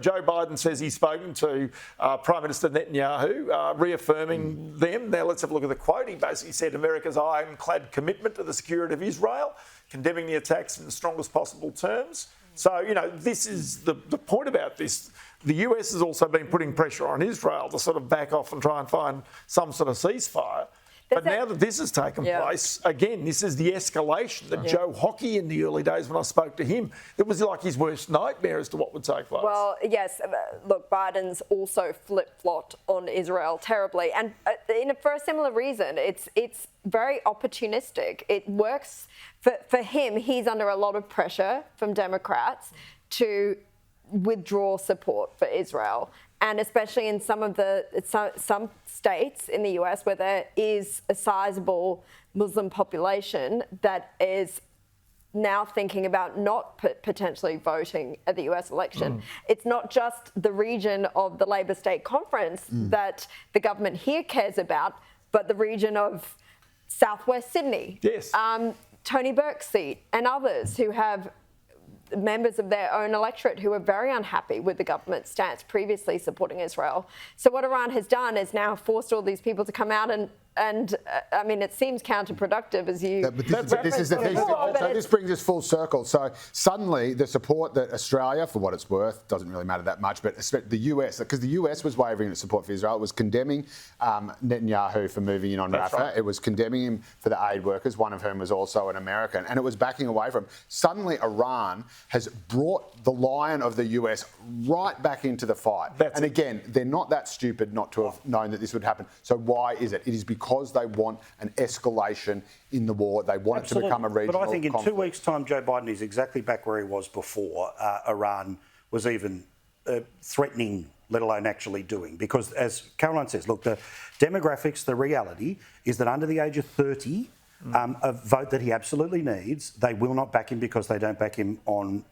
Joe Biden says he's spoken to Prime Minister Netanyahu, reaffirming them. Now let's have a look at the quote. He basically said America's ironclad commitment to the security of Israel, condemning the attacks in the strongest possible terms. So, this is the point about this. The US has also been putting pressure on Israel to sort of back off and try and find some sort of ceasefire. But now that this has taken place, again, this is the escalation that Joe Hockey in the early days when I spoke to him, it was like his worst nightmare as to what would take place. Well, yes, look, Biden's also flip-flopped on Israel terribly. And for a similar reason, it's very opportunistic. It works for him. He's under a lot of pressure from Democrats to withdraw support for Israel. And especially in some states in the US where there is a sizable Muslim population that is now thinking about not potentially voting at the US election. It's not just the region of the Labor State Conference that the government here cares about, but the region of Southwest Sydney, Tony Burke's seat, and others who have members of their own electorate who are very unhappy with the government's stance previously supporting Israel. So what Iran has done is now forced all these people to come out and I mean, it seems counterproductive as you. This is the thing. So this brings us full circle. So suddenly the support that Australia, for what it's worth, doesn't really matter that much, but the US, because the US was wavering its support for Israel, it was condemning Netanyahu for moving in on Rafah. Right. It was condemning him for the aid workers, one of whom was also an American, and it was backing away from him. Suddenly Iran has brought the lion of the US right back into the fight. And again, they're not that stupid not to have known that this would happen. So why is it? It is because they want an escalation in the war. They want it to become a regional But I think in conflict. 2 weeks' time, Joe Biden is exactly back where he was before Iran was even threatening, let alone actually doing. Because as Caroline says, look, the demographics, the reality is that under the age of 30, a vote that he absolutely needs, they will not back him because they don't back him on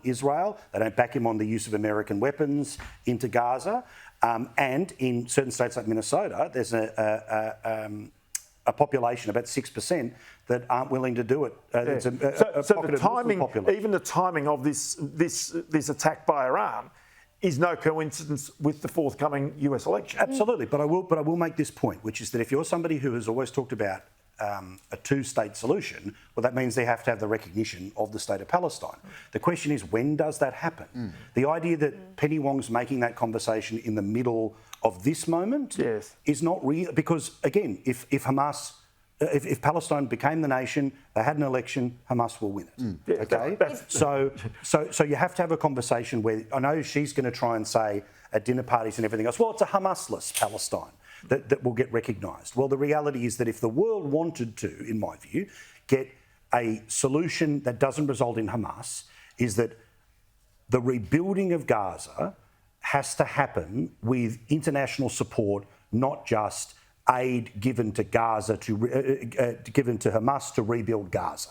Israel. They don't back him on the use of American weapons into Gaza. And in certain states like Minnesota, there's a population, about 6%, that aren't willing to do it. So the timing, even the timing of this attack by Iran, is no coincidence with the forthcoming US election. Absolutely, but I will make this point, which is that if you're somebody who has always talked about a two-state solution, well, that means they have to have the recognition of the state of Palestine. The question is, when does that happen? The idea that Penny Wong's making that conversation in the middle of this moment is not real, because again, if Palestine became the nation, they had an election, Hamas will win it. Okay, so you have to have a conversation where I know she's going to try and say at dinner parties and everything else, well, it's a Hamasless Palestine that will get recognised. Well, the reality is that if the world wanted to, in my view, get a solution that doesn't result in Hamas, is that the rebuilding of Gaza has to happen with international support, not just aid given to Gaza given to Hamas to rebuild Gaza.